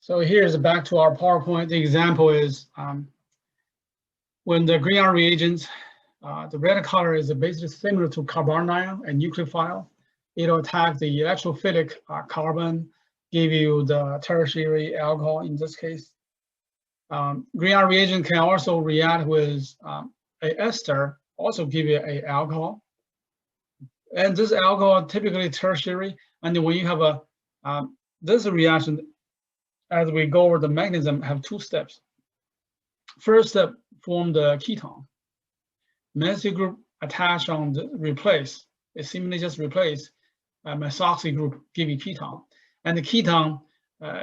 So here's back to our PowerPoint. The example is when the green R reagents, the red color is basically similar to carbon ion and nucleophile. It'll attack the electrophilic carbon, give you the tertiary alcohol in this case. Green R reagent can also react with a ester, also give you a alcohol. And this alcohol typically tertiary, and when you have a this reaction, as we go over the mechanism, have two steps. First step, form the ketone. Methyl group attach on the replace. It simply just replace methoxy group, give you ketone. And the ketone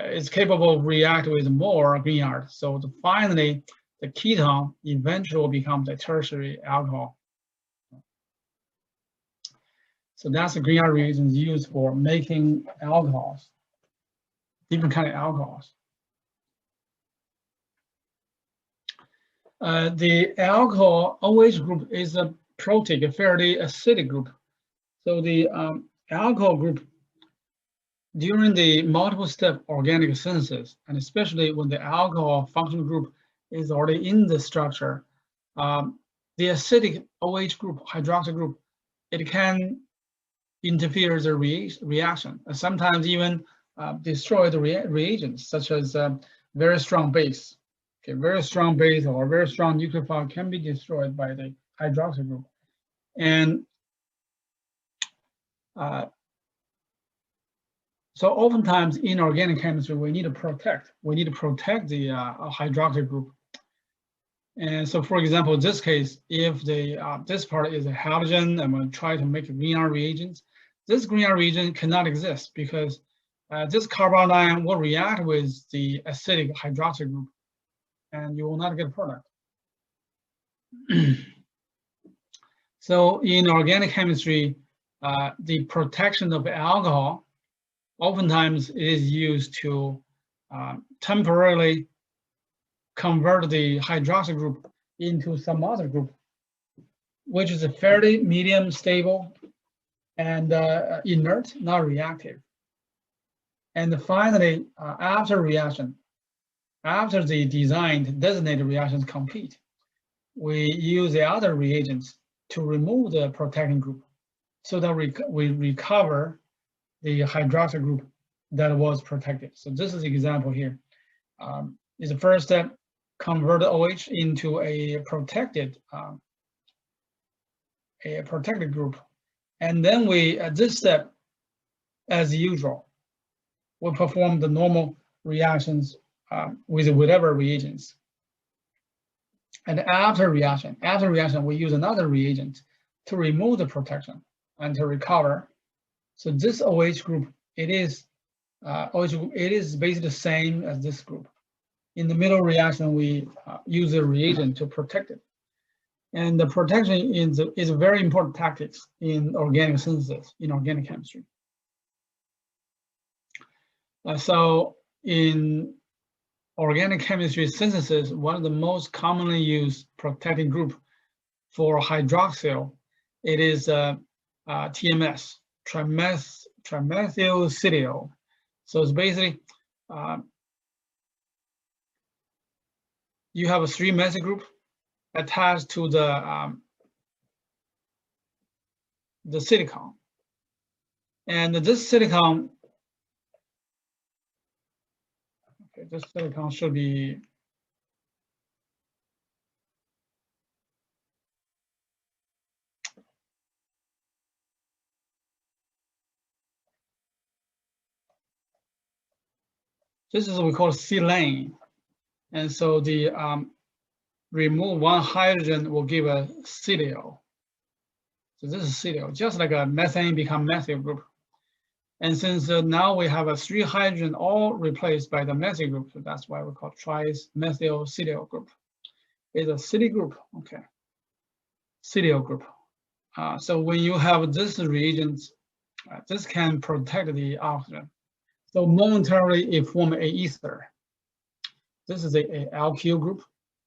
is capable of react with more green R. So finally, the ketone eventually becomes a tertiary alcohol. So that's the green R reagents used for making alcohols, different kind of alcohols. The alcohol OH group is a protic, a fairly acidic group. So the alcohol group, during the multiple step organic synthesis, and especially when the alcohol functional group is already in the structure, the acidic OH group, hydroxy group, it can interfere the reaction, and sometimes even destroy the reagents, such as very strong base. Okay, very strong base or very strong nucleophile can be destroyed by the hydroxy group. And so oftentimes in organic chemistry, we need to protect the hydroxy group. And so, for example, in this case, if this part is a halogen and we try to make a green R reagent, this green R reagent cannot exist because this carbon ion will react with the acidic hydroxy group, and you will not get a product. So in organic chemistry, the protection of alcohol, oftentimes it is used to temporarily convert the hydroxy group into some other group, which is a fairly medium stable and inert, not reactive. And finally, after reaction, after the designed designated reactions complete, we use the other reagents to remove the protecting group so that we recover the hydroxy group that was protected. So this is the example here. Is the first step, convert OH into a protected group. And then we, at this step, as usual, we perform the normal reactions with whatever reagents. And after reaction, we use another reagent to remove the protection and to recover. So this OH group, it is basically the same as this group. In the middle reaction, we use a reagent to protect it. And the protection is a very important tactics in organic synthesis, in organic chemistry. So in organic chemistry synthesis, one of the most commonly used protecting group for hydroxyl, it is TMS, trimethylsilyl. So it's basically, you have a 3-methyl group attached to the silicon. And this silicon, okay, this silicon should be this is what we call silane. And so the remove one hydrogen will give a silyl. So this is silyl, just like a methane become methyl group. And since now we have a 3 hydrogen all replaced by the methyl group, so that's why we call trimethylsilyl group. It's a silyl group, okay. Silyl group. So when you have this reagent, this can protect the oxygen. So momentarily it forms a ether. This is a alkyl group,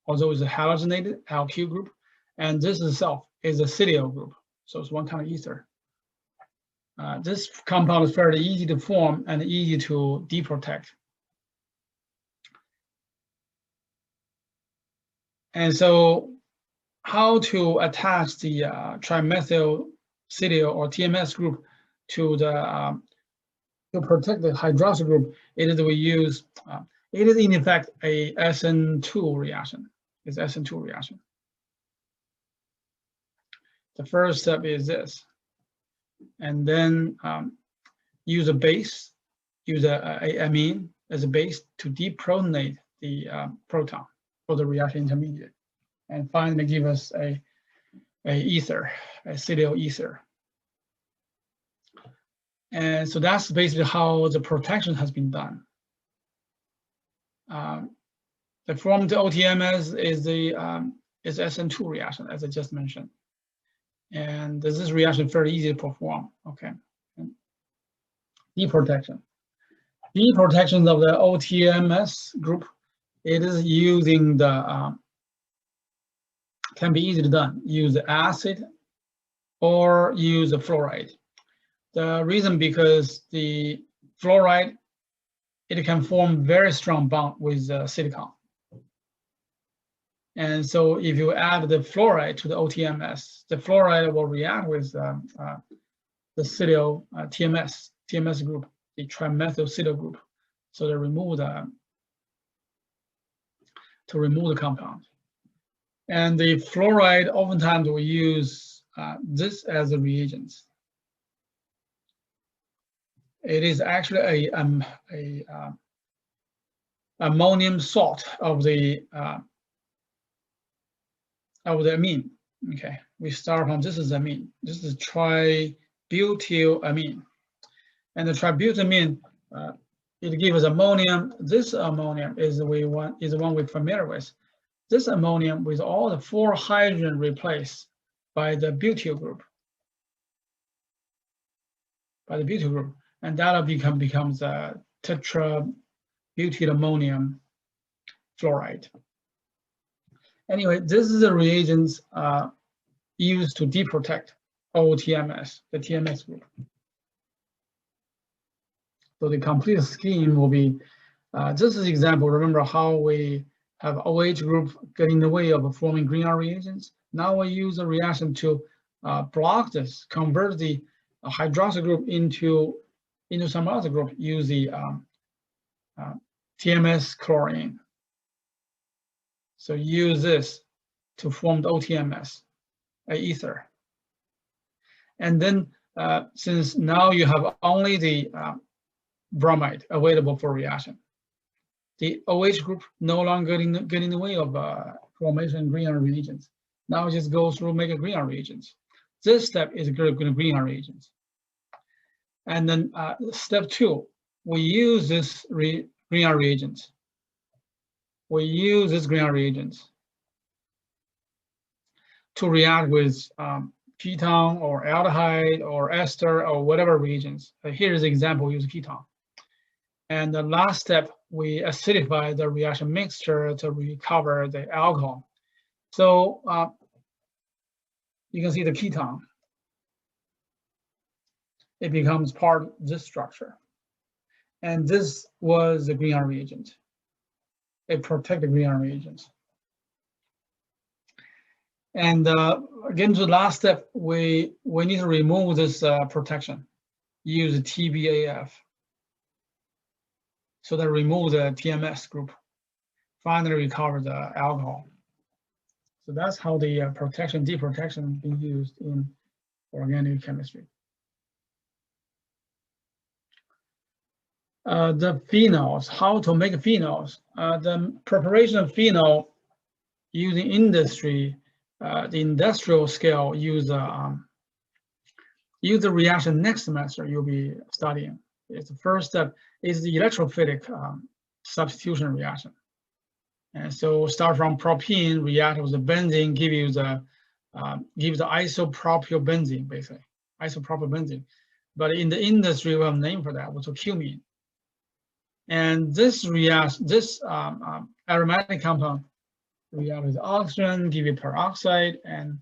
although it's a halogenated alkyl group, and this itself is a silyl group. So it's one kind of ether. This compound is fairly easy to form and easy to deprotect. And so how to attach the trimethylcetyl or TMS group to the to protect the hydroxyl group, it is we use, it is in effect a SN2 reaction. It's SN2 reaction. The first step is this, and then use a base, use a amine as a base to deprotonate the proton for the reaction intermediate, and finally give us a ether, a cetyl ether. And so that's basically how the protection has been done. The formed OTMS is the is SN2 reaction, as I just mentioned. And this is reaction very easy to perform. Okay. Deprotection. Deprotection of the OTMS group, it is using the can be easily done. Use acid or use the fluoride. The reason because the fluoride, it can form very strong bond with silicon. And so if you add the fluoride to the OTMS, the fluoride will react with the cetyl TMS group, the trimethylcetyl group. So they remove the compound. And the fluoride, oftentimes we use this as a reagent. It is actually a ammonium salt of the amine. Okay, we start from this is amine. This is tributylamine, and the tributylamine it gives ammonium. This ammonium is the one we're familiar with. This ammonium with all the 4 hydrogen replaced by the butyl group. And that becomes a tetrabutylammonium fluoride. Anyway, this is the reagents used to deprotect OTMS, the TMS group. So the complete scheme will be, this is example. Remember how we have OH group get in the way of forming green R reagents? Now we use a reaction to block this, convert the hydroxyl group into some other group, use the TMS chlorine. So use this to form the OTMS, a ether. And then since now you have only the bromide available for reaction, the OH group no longer get in the way of formation of green R reagents. Now it just goes through make a green R reagents. This step is green R reagents. And then step 2, we use this green R reagents. We use this green R reagents to react with ketone or aldehyde or ester or whatever reagents. Here's the example, we use ketone. And the last step, we acidify the reaction mixture to recover the alcohol. So you can see the ketone. It becomes part of this structure. And this was the green R reagent. It protects the green R reagents. And again, to the last step, we need to remove this protection. Use TBAF. So that remove the TMS group. Finally recover the alcohol. So that's how the protection, deprotection is being used in organic chemistry. The phenols, how to make phenols. The preparation of phenol using industry, the industrial scale use the reaction next semester you'll be studying. It's the first step is the electrophilic substitution reaction. And so start from propene, react with the benzene, give the isopropyl benzene, basically, isopropyl benzene. But in the industry, we have a name for that, which is cumene. And this aromatic compound react with oxygen, give you peroxide, and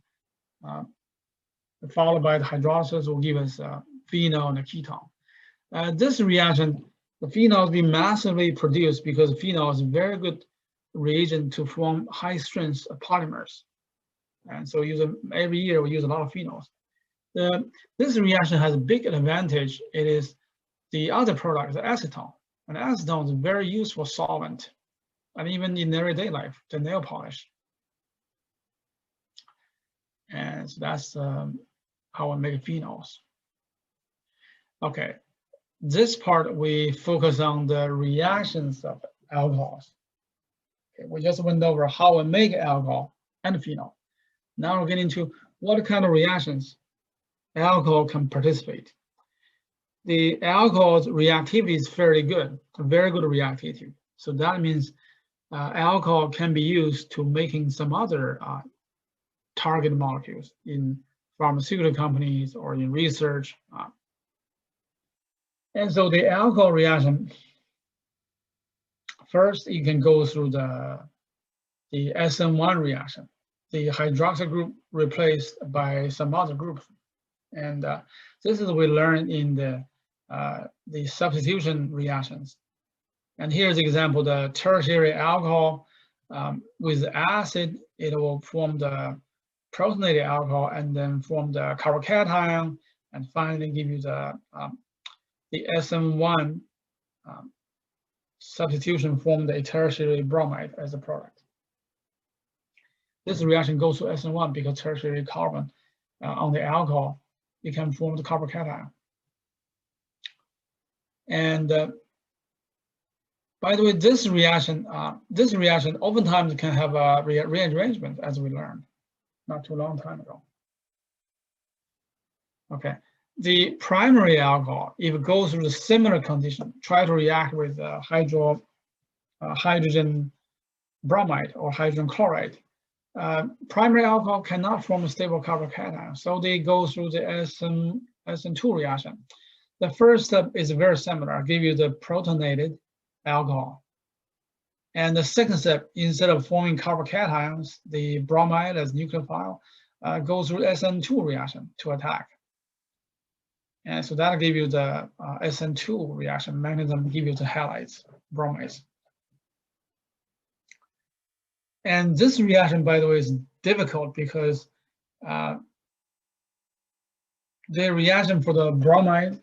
followed by the hydrolysis will give us phenol and a ketone. This reaction, the phenol has been massively produced because phenol is very good reagent to form high strength polymers. And so every year we use a lot of phenols. This reaction has a big advantage. It is the other product, the acetone. And acetone is a very useful solvent, and even in everyday life, the nail polish. And so that's how I make phenols. Okay, this part we focus on the reactions of alcohols. Okay, we just went over how I make alcohol and phenol. Now we're getting to what kind of reactions alcohol can participate. The alcohol's reactivity is fairly good, very good reactivity. So that means alcohol can be used to making some other target molecules in pharmaceutical companies or in research. And so the alcohol reaction, first you can go through the SN1 reaction, the hydroxyl group replaced by some other group. And this is what we learned in the substitution reactions. And here's the example, the tertiary alcohol with acid, it will form the protonated alcohol and then form the carbocation, and finally give you the SN1 substitution formed a tertiary bromide as a product. This reaction goes to SN1 because tertiary carbon on the alcohol, it can form the carbocation. And by the way, this reaction oftentimes can have a rearrangement, as we learned not too long time ago. Okay, the primary alcohol, if it goes through the similar condition, try to react with hydrogen bromide or hydrogen chloride. Primary alcohol cannot form a stable carbocation, so they go through the SN2 reaction. The first step is very similar. I'll give you the protonated alcohol. And the second step, instead of forming carbocations, the bromide as nucleophile goes through SN2 reaction to attack. And so that'll give you the SN2 reaction mechanism, give you the halides, bromides. And this reaction, by the way, is difficult because the reaction for the bromide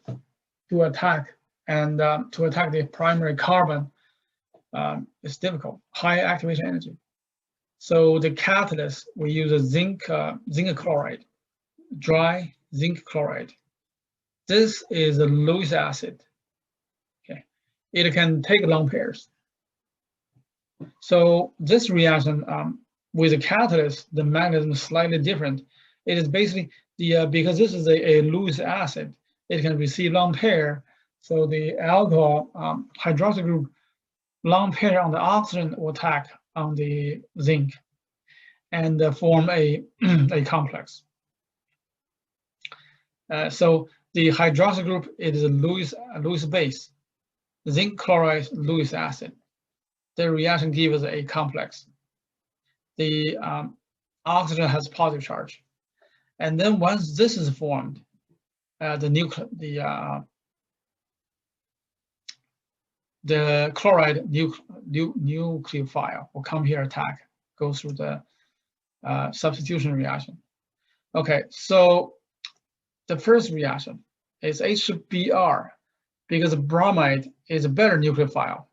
to attack and to attack the primary carbon is difficult, high activation energy. So the catalyst, we use a zinc chloride, dry zinc chloride. This is a Lewis acid. Okay, it can take long pairs. So this reaction with the catalyst, the mechanism is slightly different. It is basically because this is a Lewis acid, it can receive long pair. So the alcohol hydroxyl group long pair on the oxygen will attack on the zinc and form a complex. So the hydroxyl group, it is a Lewis base, zinc chloride Lewis acid. The reaction gives us a complex. The oxygen has positive charge, and then once this is formed, the chloride nucleophile will come here, attack, go through the substitution reaction. Okay, so the first reaction is HBr, because bromide is a better nucleophile.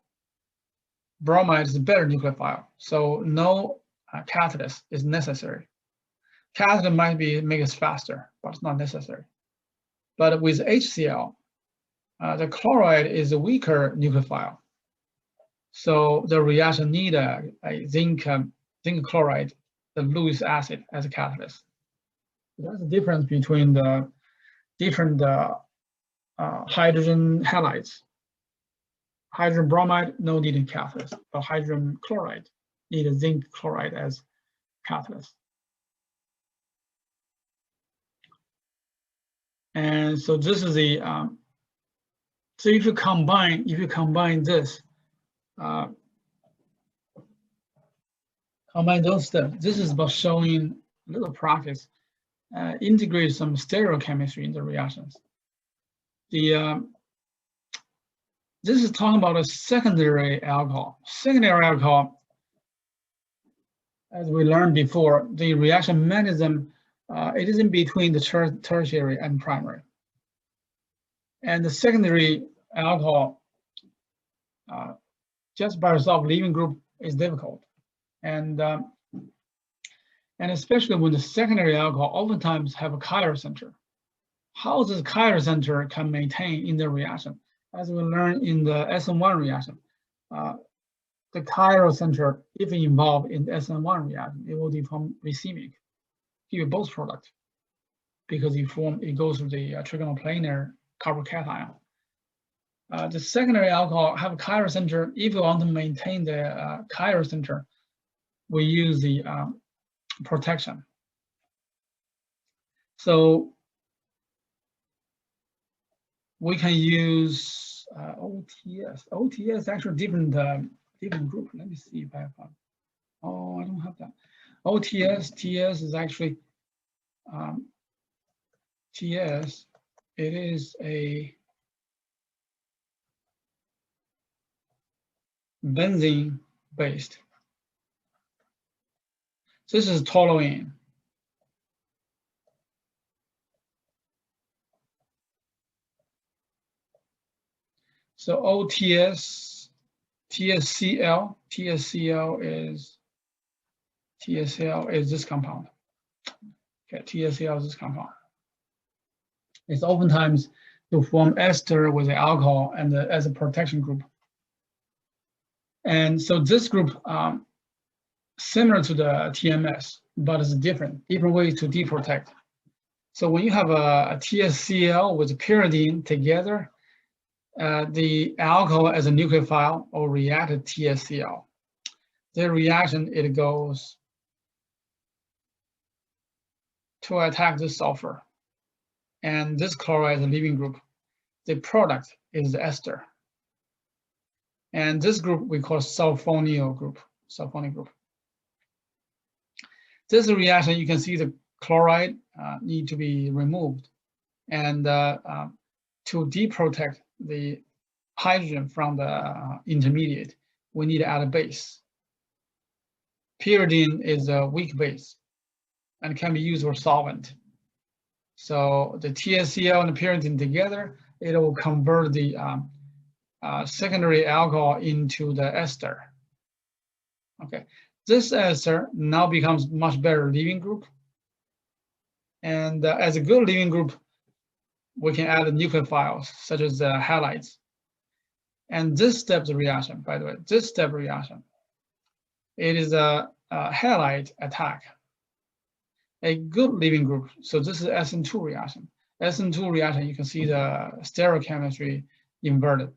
Bromide is a better nucleophile, so no catalyst is necessary. Catalyst might make us faster, but it's not necessary. But with HCl, the chloride is a weaker nucleophile, so the reaction need a zinc chloride, the Lewis acid, as a catalyst. So that's the difference between the different hydrogen halides. Hydrogen bromide, no need in catalyst, but hydrogen chloride need a zinc chloride as catalyst. And so this is the so if you combine this, combine those steps. This is about showing a little practice, integrate some stereochemistry in the reactions. This is talking about a secondary alcohol. Secondary alcohol, as we learned before, the reaction mechanism, it is in between the tertiary and primary. And the secondary alcohol, just by itself, leaving group is difficult. And especially when the secondary alcohol oftentimes have a chiral center. How this chiral center can maintain in the reaction? As we learned in the SN1 reaction, the chiral center, if involved in the SN1 reaction, it will become racemic, give you both product, because it goes through the trigonoplanar carbocation. The secondary alcohol have a chiral center. If you want to maintain the chiral center, we use the protection. So we can use OTS. OTS actually different group. Let me see if I have. Oh, I don't have that. TS is actually TS. It is a benzene based. This is toluene. So OTS, TsCl is this compound. Okay, TsCl is this compound. It's oftentimes to form ester with the alcohol and as a protection group. And so this group, similar to the TMS, but it's different way to deprotect. So when you have a TsCl with pyridine together, the alcohol as a nucleophile will react to TsCl. The reaction, it goes to attack the sulfur. And this chloride is a leaving group. The product is the ester. And this group we call sulfonyl group. This reaction, you can see the chloride need to be removed. And to deprotect the hydrogen from the intermediate, we need to add a base. Pyridine is a weak base and can be used for solvent. So the TsCl and the pyridine together, it will convert the secondary alcohol into the ester. Okay, this ester now becomes much better leaving group. And as a good leaving group, we can add nucleophiles such as halides. And this step reaction, by the way, it is a halide attack. A good leaving group. So this is SN2 reaction. SN2 reaction, you can see the stereochemistry inverted.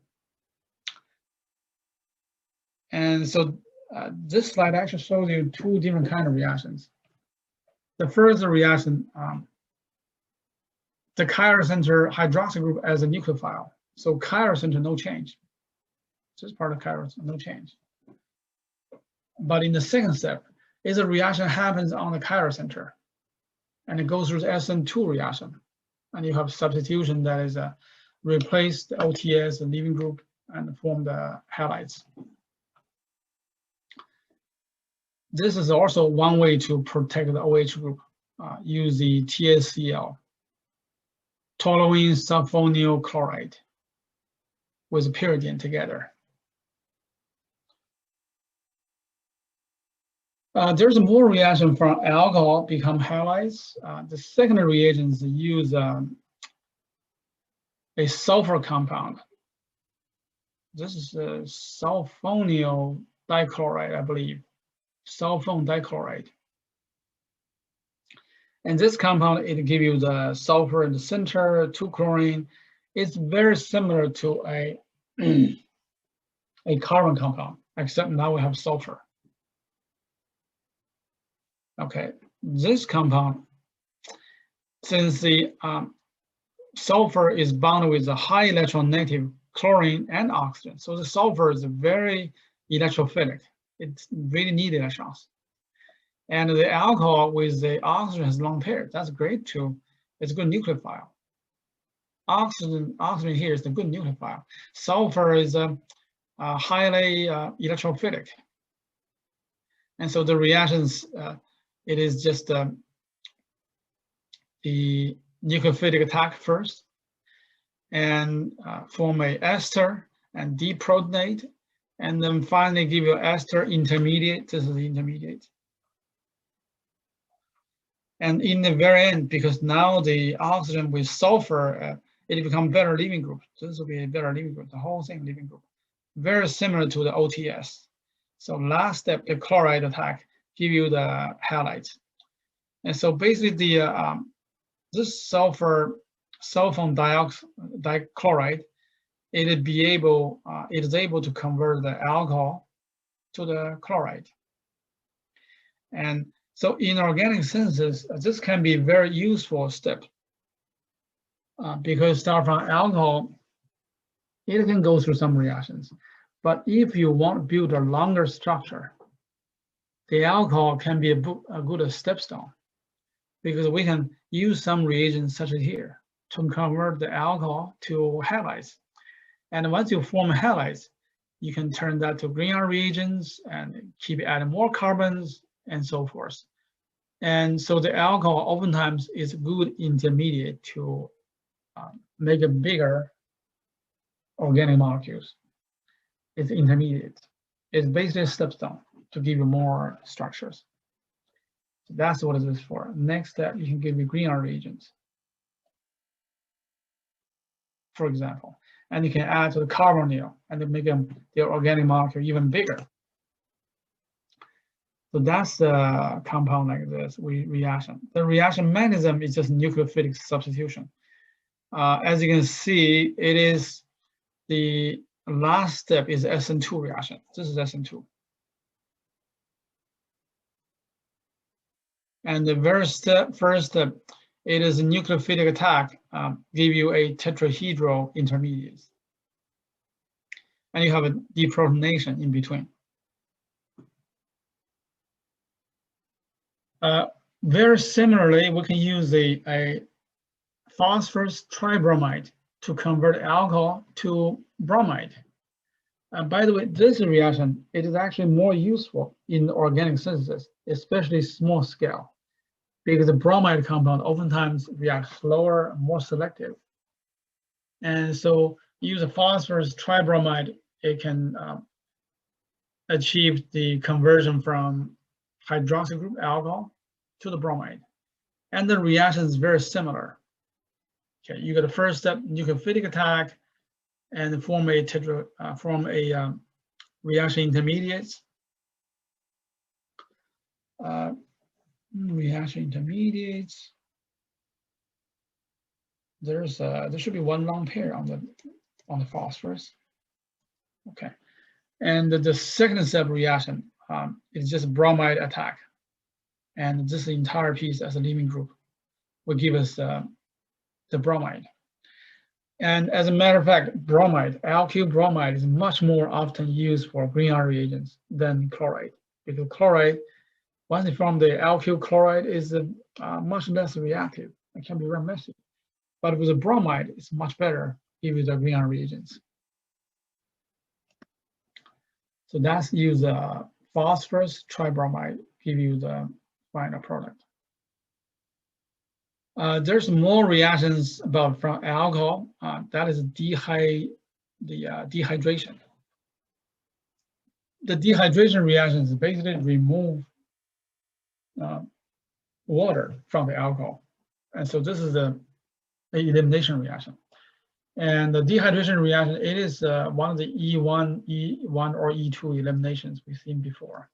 And so this slide actually shows you two different kinds of reactions. The first reaction, the chiral center hydroxyl group as a nucleophile. So chiral center, no change. This part of chiral, no change. But in the second step, is a reaction happens on the chiral center, and it goes through the SN2 reaction, and you have substitution that is replace the OTS, the leaving group, and form the halides. This is also one way to protect the OH group. Use the TsCl, toluene sulfonyl chloride, with pyridine together. There's more reaction from alcohol become halides. The secondary reagents use a sulfur compound. This is a sulfonyl dichloride, I believe. Sulfone dichloride. And this compound, it gives you the sulfur in the center, 2-chlorine. It's very similar to a carbon compound, except now we have sulfur. Okay, this compound, since the sulfur is bound with a high electronegative chlorine and oxygen, so the sulfur is very electrophilic. It really needs electrons. And the alcohol with the oxygen has long pairs. That's great too. It's a good nucleophile. Oxygen here is the good nucleophile. Sulfur is highly electrophilic. And so the reactions, it is just the nucleophilic attack first, and form a ester and deprotonate, and then finally give you ester intermediate. This is the intermediate. And in the very end, because now the oxygen with sulfur, it becomes better leaving group. This will be a better leaving group, the whole thing leaving group. Very similar to the OTS. So last step, the chloride attack, give you the halides. And so basically this sulfur dichloride, it is able to convert the alcohol to the chloride. And so in organic synthesis, this can be a very useful step because start from alcohol, it can go through some reactions. But if you want to build a longer structure, the alcohol can be a good stepstone, because we can use some reagents such as here to convert the alcohol to halides. And once you form halides, you can turn that to Grignard reagents and keep adding more carbons and so forth. And so the alcohol oftentimes is a good intermediate to make a bigger organic molecules. It's intermediate. It's basically a stepstone to give you more structures. So that's what it is for. Next step, you can give you Grignard reagents, for example. And you can add to the carbonyl and then make the organic molecule even bigger. So that's the compound like this reaction. The reaction mechanism is just nucleophilic substitution. As you can see, it is the last step is SN2 reaction. This is SN2. And the first step, it is a nucleophilic attack, give you a tetrahedral intermediate. And you have a deprotonation in between. Very similarly, we can use a phosphorus tribromide to convert alcohol to bromide. By the way, this reaction, it is actually more useful in organic synthesis, especially small scale, because the bromide compound oftentimes reacts slower, more selective. And so use a phosphorus tribromide, it can achieve the conversion from hydroxy group alcohol to the bromide. And the reaction is very similar. Okay, you got the first step, nucleophilic attack, and form a reaction intermediates. Reaction intermediates. There should be one long pair on the phosphorus. Okay, and the second step reaction is just bromide attack, and this entire piece as a leaving group will give us the bromide. And as a matter of fact, bromide, alkyl bromide, is much more often used for Grignard reagents than chloride, because chloride, once you form the alkyl chloride, is much less reactive. It can be very messy. But with the bromide, it's much better if it's a Grignard reagents. So that's use phosphorus tribromide, give you the final product. There's more reactions from alcohol. That is dehydration. The dehydration reaction is basically remove water from the alcohol, and so this is the elimination reaction. And the dehydration reaction, it is one of the E1 or E2 eliminations we've seen before.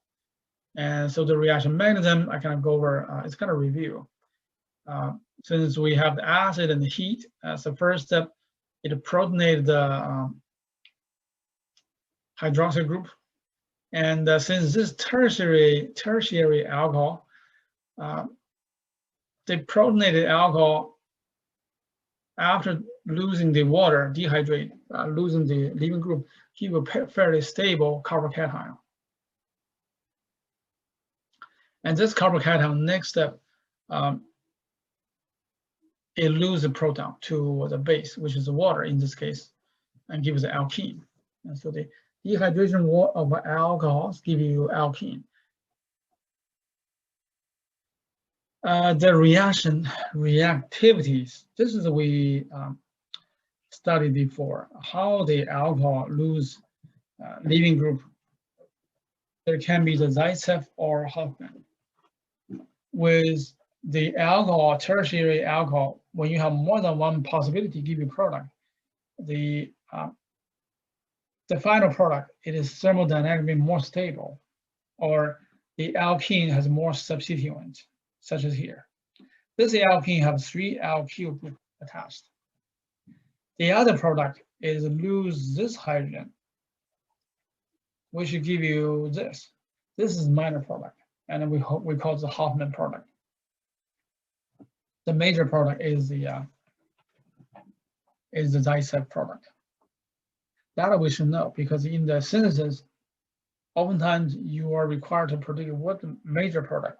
And so the reaction mechanism, I kind of go over. It's kind of review. Since we have the acid and the heat as the first step, it protonated the hydroxy group. And since this tertiary alcohol, the protonated alcohol, after losing the water, dehydrate, losing the leaving group, give a fairly stable carbocation. And this carbocation, next step, it loses the proton to the base, which is the water in this case, and gives the alkene. And so the dehydration of alcohols give you alkene. The reactivities. This is we studied before. How the alcohol lose leaving group. There can be the TsCl or Hoffman. With the alcohol, tertiary alcohol, when you have more than one possibility give you product, the final product, it is thermodynamically more stable, or the alkene has more substituents, such as here. This alkene has 3 alkyl group attached. The other product is lose this hydrogen, which will give you this. This is minor product, and we call it the Hoffman product. The major product is the TsCl product. That we should know, because in the synthesis, oftentimes you are required to produce what major product.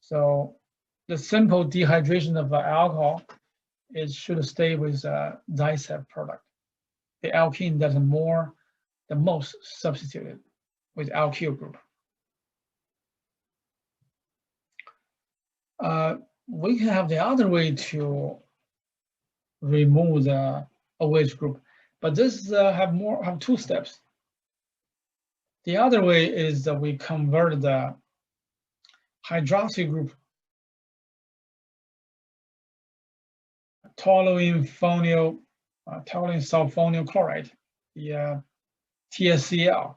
So the simple dehydration of alcohol should stay with TsCl product. The alkene does the most substituted with alkyl group. We can have the other way to remove the OH group, but this have 2 steps. The other way is that we convert the hydroxy group, toluene sulfonyl chloride, the TsCl.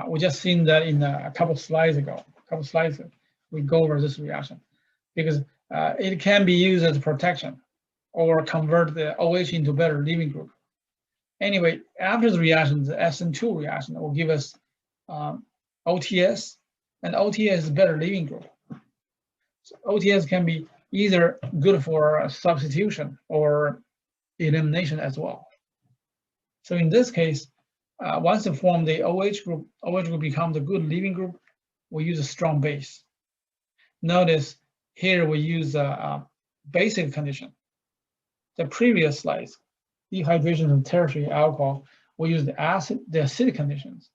We just seen that in a couple slides ago. We go over this reaction because it can be used as protection or convert the OH into better leaving group. Anyway, after the reaction, the SN2 reaction will give us OTS, and OTS is better leaving group. So OTS can be either good for substitution or elimination as well. So in this case, once you form the OH group becomes a good leaving group, we use a strong base. Notice here we use a basic condition. The previous slides, dehydration of tertiary alcohol, we use the acidic conditions.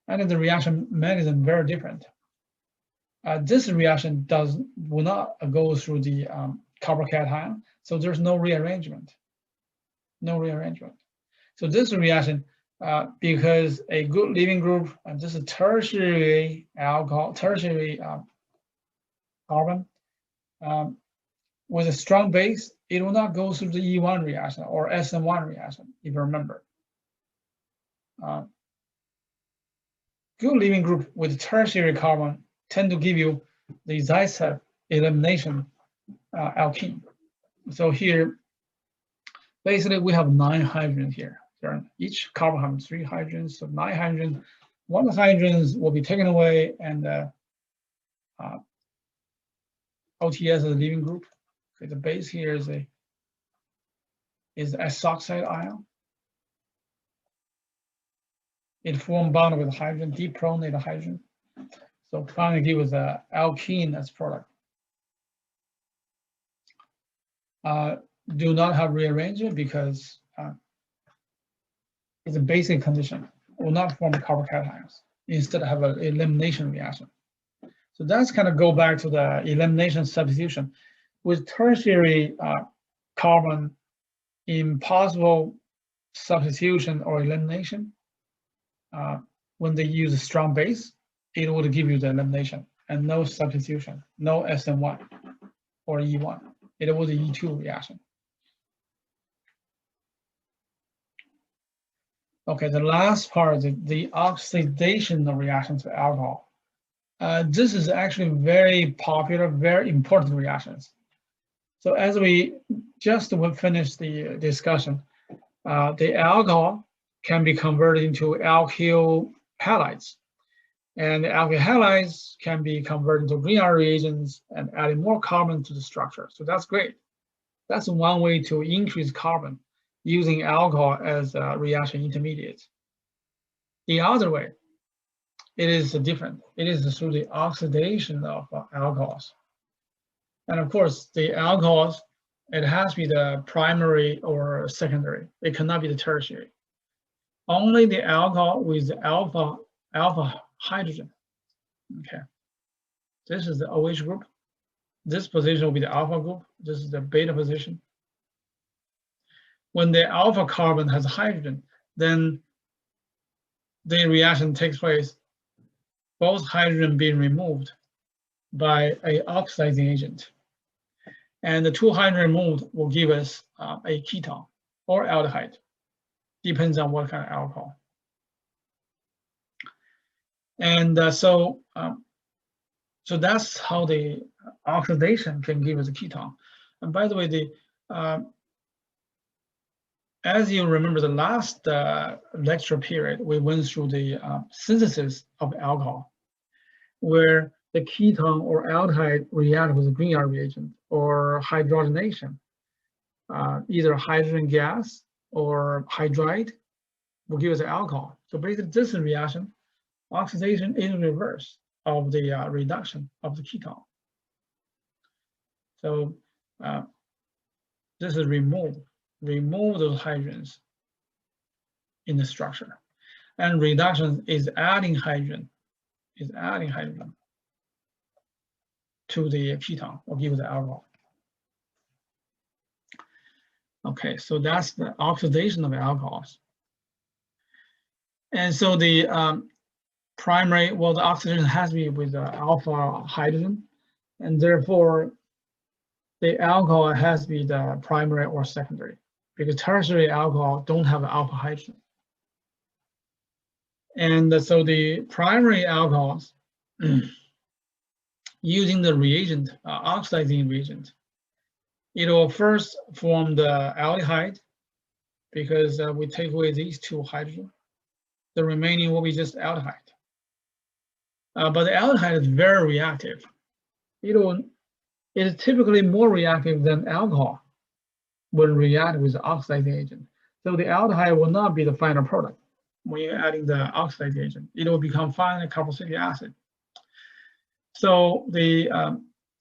And the reaction mechanism very different. This reaction will not go through the carbocation, so there's no rearrangement. So this reaction, because a good leaving group, and this is tertiary alcohol, tertiary carbon, with a strong base, it will not go through the E1 reaction or SN1 reaction, if you remember. Good leaving group with tertiary carbon tend to give you the TsCl elimination alkene. So here, basically we have 9 hydrogens here. Each carbon has 3 hydrogens, so 9 hydrogens. 1 of the hydrogens will be taken away, and OTS is a leaving group. Okay, the base here is a SOCl ion. It forms bond with hydrogen, depronate hydrogen. So finally give us an alkene as product. Do not have rearrangement because it's a basic condition. Will not form carbocations. Instead have an elimination reaction. So that's kind of go back to the elimination substitution. With tertiary carbon in possible substitution or elimination, when they use a strong base, it would give you the elimination and no substitution, no SN1 or E1. It was an E2 reaction. Okay, the last part is the oxidation of reactions to alcohol. This is actually very popular, very important reactions. So as we just finished the discussion, the alcohol can be converted into alkyl halides. And the alkyl halides can be converted into green R reagents and adding more carbon to the structure. So that's great. That's one way to increase carbon using alcohol as a reaction intermediate. The other way, it is different. It is through the oxidation of alcohols. And of course, the alcohols, it has to be the primary or secondary. It cannot be the tertiary. Only the alcohol with the alpha hydrogen. Okay. This is the OH group. This position will be the alpha group. This is the beta position. When the alpha carbon has hydrogen, then the reaction takes place, both hydrogen being removed by an oxidizing agent. And the 2 hydrogen removed will give us a ketone or aldehyde, depends on what kind of alcohol. And so that's how the oxidation can give us a ketone. And by the way, as you remember, the last lecture period, we went through the synthesis of alcohol, where the ketone or aldehyde react with a green R reagent or hydrogenation. Either hydrogen gas or hydride will give us alcohol. So basically, this is a reaction. Oxidation is in reverse of the reduction of the ketone. So this is remove those hydrogens in the structure, and reduction is adding hydrogen to the ketone or give the alcohol. Okay, so that's the oxidation of alcohols. And so the primary, well, the oxidation has to be with alpha hydrogen, and therefore the alcohol has to be the primary or secondary, because tertiary alcohol don't have alpha hydrogen. And so the primary alcohols, using the reagent, oxidizing reagent, it will first form the aldehyde, because we take away these 2 hydrogen. The remaining will be just aldehyde. But the aldehyde is very reactive. It is typically more reactive than alcohol when react with the oxidizing agent. So the aldehyde will not be the final product when you're adding the oxidizing agent. It will become finally carboxylic acid. So the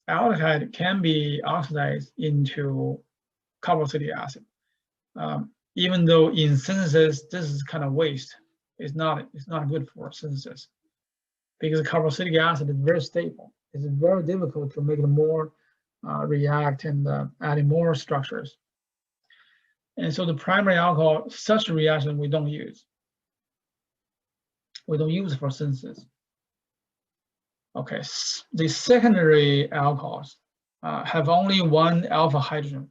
aldehyde can be oxidized into carboxylic acid. Even though in synthesis, this is kind of waste. It's not good for synthesis, because carboxylic acid is very stable. It's very difficult to make it more react and adding more structures. And so the primary alcohol, such a reaction we don't use. We don't use for synthesis. Okay, the secondary alcohols have only 1 alpha hydrogen.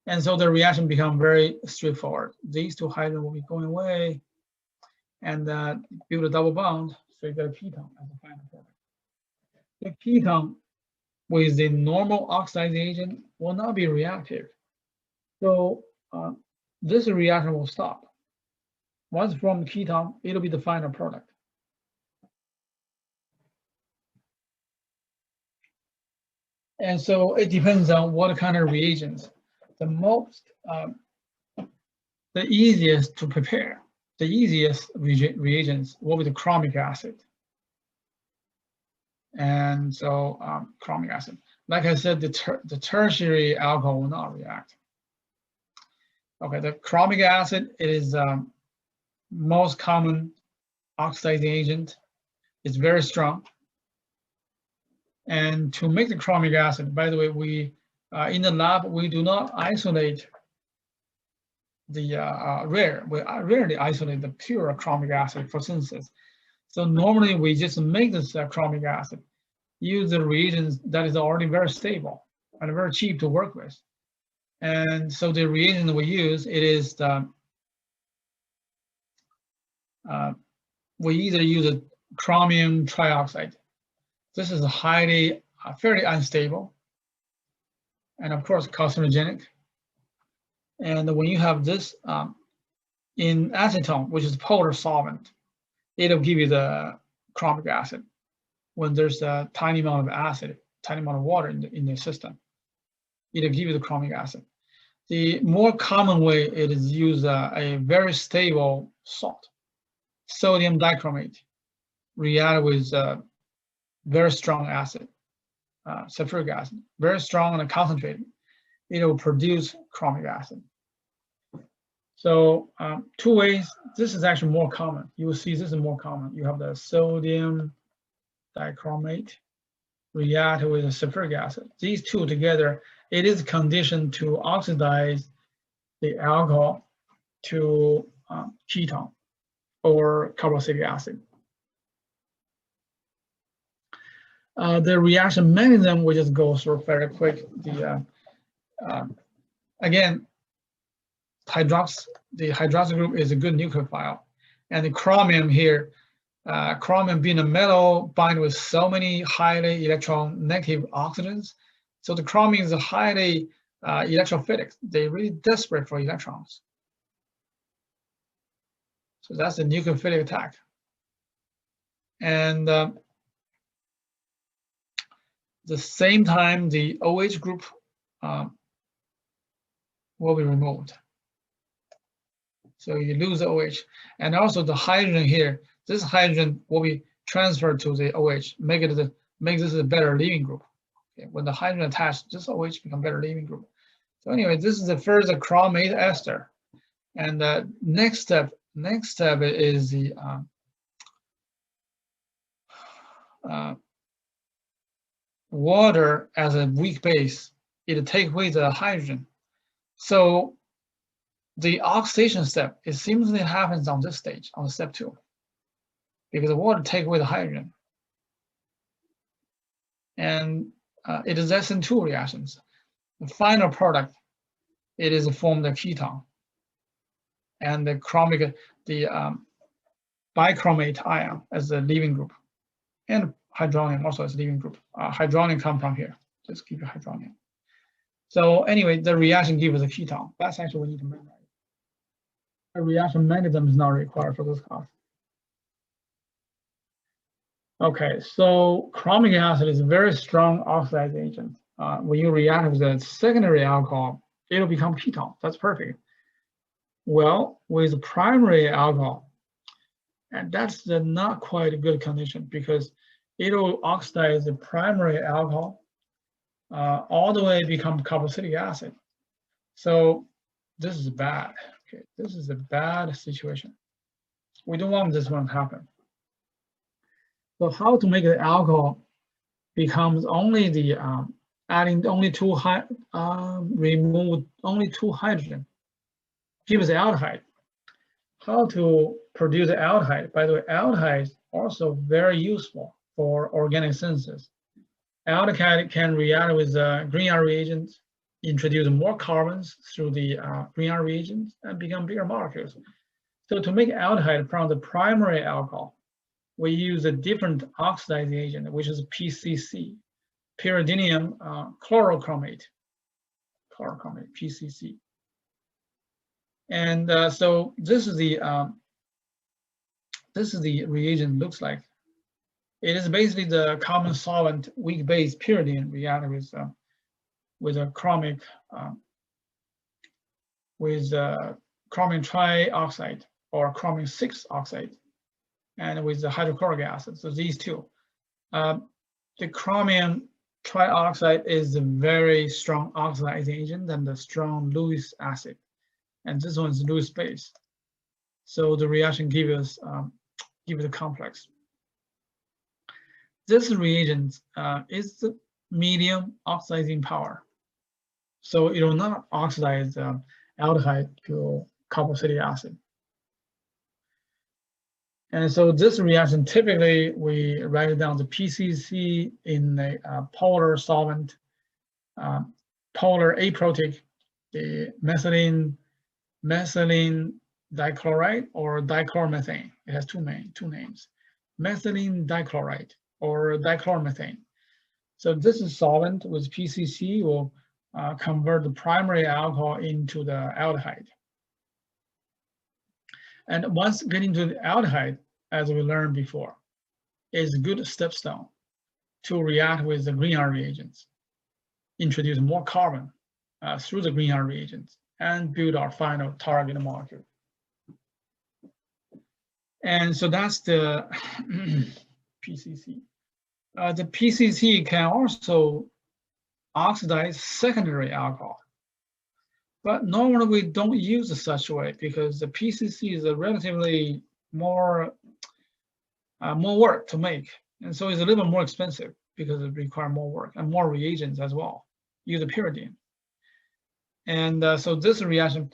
And so the reaction becomes very straightforward. These 2 hydrogen will be going away and build a double bond, so you get a ketone as a final product. The ketone with the normal oxidizing agent will not be reactive. So this reaction will stop. Once from ketone, it'll be the final product. And so it depends on what kind of reagents. The easiest to prepare, the easiest reagents will be the chromic acid. And so chromic acid, like I said, the tertiary alcohol will not react. Okay, the chromic acid, it is most common oxidizing agent. It's very strong. And to make the chromic acid, by the way, we in the lab, we do not isolate the we rarely isolate the pure chromic acid for synthesis. So normally we just make this chromic acid, use the reagents that is already very stable and very cheap to work with. And so the reagent we use, it is the, we either use a chromium trioxide. This is highly, fairly unstable, and of course carcinogenic. And when you have this in acetone, which is polar solvent, it'll give you the chromic acid. When there's a tiny amount of acid, tiny amount of water in the system, it'll give you the chromic acid. The more common way it is use a very stable salt, sodium dichromate, react with very strong acid, sulfuric acid, very strong and concentrated. It will produce chromic acid. So 2 ways. This is actually more common. You will see this is more common. You have the sodium dichromate react with sulfuric acid. These two together, it is conditioned to oxidize the alcohol to ketone or carboxylic acid. The reaction mechanism, we just go through very quick. Again, the hydroxyl group is a good nucleophile, and the chromium here, chromium being a metal bind with so many highly electron negative oxygens, so the chromium is highly electrophilic. They're really desperate for electrons. So that's the nucleophilic attack. And the same time, the OH group will be removed. So you lose the OH. And also the hydrogen here, this hydrogen will be transferred to the OH, make this a better leaving group. Okay. When the hydrogen attached, this OH becomes better leaving group. So anyway, this is the first chromate ester. And the next step is the water as a weak base. It takes away the hydrogen. So the oxidation step, it seems it happens on this stage, on step 2, because the water takes away the hydrogen. And it is SN2 reactions. The final product, it is formed a ketone. And the bichromate ion as the leaving group. And hydronium also as a leaving group. Hydronium comes from here. Just keep your hydronium. So anyway, the reaction gives us a ketone. That's actually what we need to memorize. A reaction mechanism is not required for this class. Okay, so chromic acid is a very strong oxidizing agent. When you react with a secondary alcohol, it'll become ketone. That's perfect. Well, with primary alcohol, and that's not quite a good condition because it'll oxidize the primary alcohol all the way become carboxylic acid. So this is bad. Okay, this is a bad situation. We don't want this one to happen. So how to make the alcohol becomes only the adding only remove only 2 hydrogen, give us aldehyde. How to produce the aldehyde? By the way, aldehyde is also very useful for organic synthesis. Aldehyde can react with Grignard reagents, introduce more carbons through the Grignard reagents, and become bigger molecules. So to make aldehyde from the primary alcohol, we use a different oxidizing agent, which is PCC, pyridinium chlorochromate, PCC. And so this is the reagent looks like. It is basically the common solvent weak base pyridine react with a chromic chromium trioxide or chromium 6 oxide, and with the hydrochloric acid. So these two, the chromium trioxide is a very strong oxidizing agent and the strong Lewis acid, and this one is Lewis base. So the reaction gives us a complex. This reagent is the medium oxidizing power, so it will not oxidize aldehyde to carboxylic acid. And so this reaction, typically we write down the PCC in a polar solvent, polar aprotic, the methylene dichloride or dichloromethane. It has two names, methylene dichloride or dichloromethane. So this is solvent with PCC will convert the primary alcohol into the aldehyde. And once getting to the aldehyde, as we learned before, is a good stepstone to react with the Grignard reagents, introduce more carbon through the Grignard reagents, and build our final target molecule. And so that's the PCC. The PCC can also oxidize secondary alcohol. But normally we don't use it such a way because the PCC is a relatively more work to make, and so it's a little more expensive. because it requires more work and more reagents as well. Use the pyridine. And so this reaction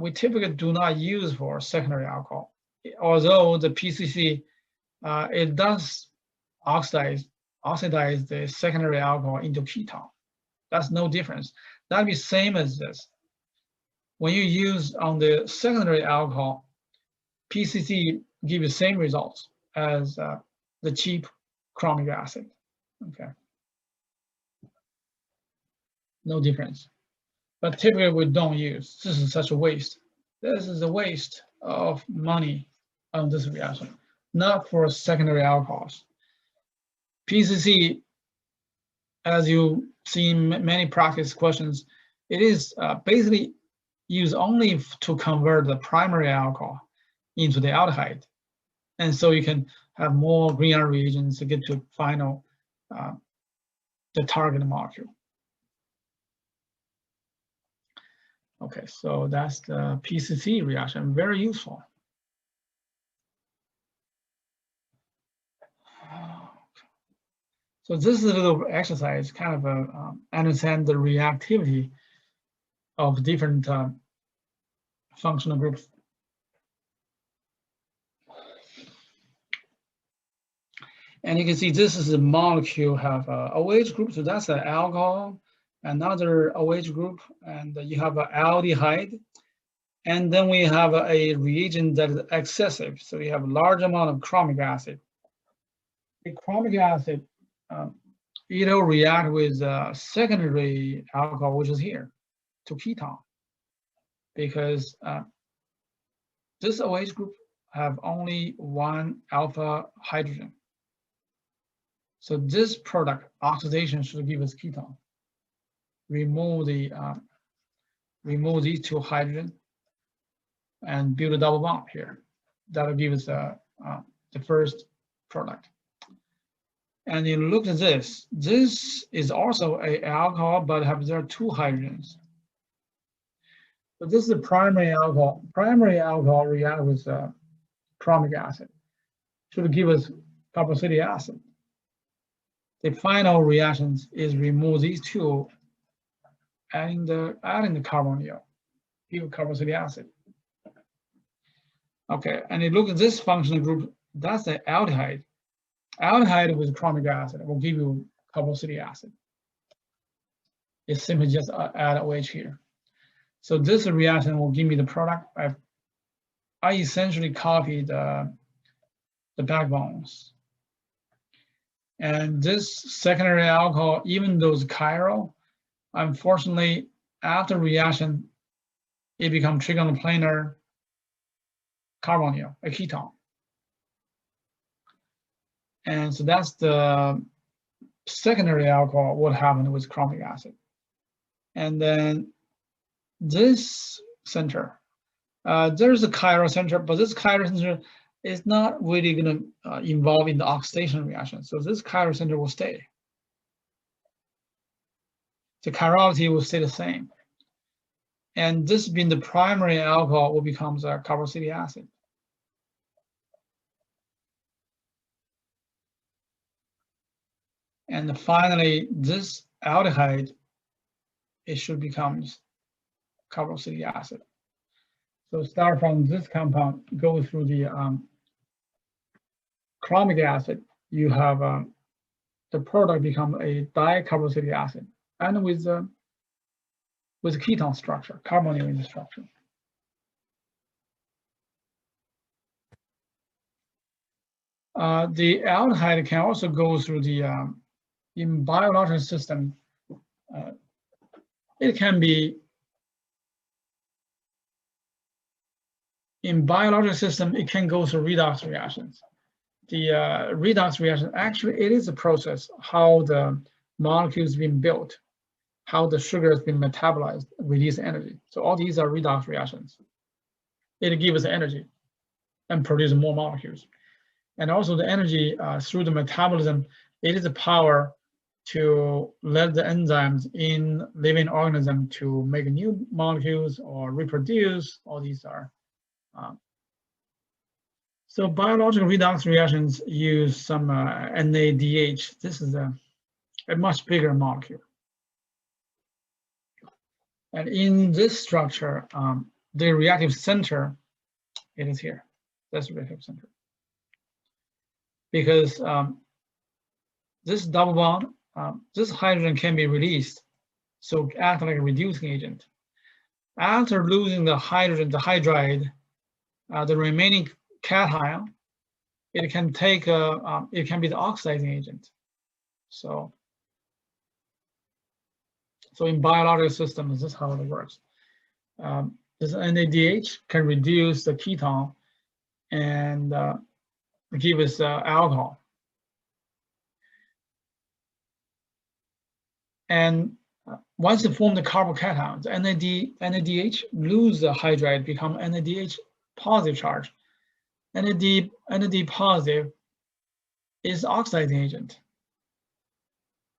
we typically do not use for secondary alcohol. Although the PCC, it does oxidize the secondary alcohol into ketone. That's no difference. That'd be same as this. When you use on the secondary alcohol, PCC give you same results as the cheap chromic acid. Okay. No difference. But typically we don't use. This is such a waste. This is a waste of money on this reaction, not for secondary alcohols. PCC, as you see in many practice questions, it is basically used only to convert the primary alcohol into the aldehyde. And so you can have more Grignard reagents to get to final, the target molecule. Okay, so that's the PCC reaction, very useful. So this is a little exercise, kind of understand the reactivity of different functional groups. And you can see this is a molecule have a OH group, so that's an alcohol, another OH group, and you have an aldehyde. And then we have a reagent that is excessive, so you have a large amount of chromic acid. The chromic acid, it'll react with secondary alcohol, which is here, to ketone, because this OH group have only one alpha hydrogen. So this product, oxidation, should give us ketone. Remove the remove these two hydrogen and build a double bond here. That'll give us the first product. And you look at this. This is also an alcohol, but there are two hydrogens. So this is the primary alcohol. Primary alcohol react with chromic acid. Should give us carboxylic acid. The final reactions is remove these two, adding the carbonyl, give carboxylic acid. Okay, and you look at this functional group. That's the aldehyde. Aldehyde with chromic acid will give you carboxylic acid. It's simply just add OH here. So this reaction will give me the product. I essentially copied the backbones. And this secondary alcohol, even though it's chiral, unfortunately, after reaction, it becomes trigonoplanar carbonyl, a ketone. And so that's the secondary alcohol, what happened with chromic acid. And then this center, there's a chiral center, but this chiral center is not really going to involve in the oxidation reaction. So this chiral center will stay. The chirality will stay the same. And this being the primary alcohol will become a carboxylic acid. And finally, this aldehyde, it should become carboxylic acid. So start from this compound, go through the chromic acid, you have the product become a dicarboxylic acid, and with ketone structure, carbonyl in the structure. The aldehyde can also go through the in biological system. It can be in biological system. It can go through redox reactions. The redox reaction, actually, it is a process how the molecule is being built, how the sugar has been metabolized, release energy. So all these are redox reactions. It gives us energy and produces more molecules. And also the energy through the metabolism, it is the power to let the enzymes in living organism to make new molecules or reproduce. All these are. So biological redox reactions use some NADH. This is a much bigger molecule. And in this structure, the reactive center, it is here. That's the reactive center. Because this double bond, this hydrogen can be released, so act like a reducing agent. After losing the hydrogen, the hydride, the remaining cation, it can take it can be the oxidizing agent. So in biological systems, this is how it works. This NADH can reduce the ketone and give us alcohol. And once you form the carbocation, the NADH lose the hydride, become NADH positive charge. NAD positive is oxidizing agent.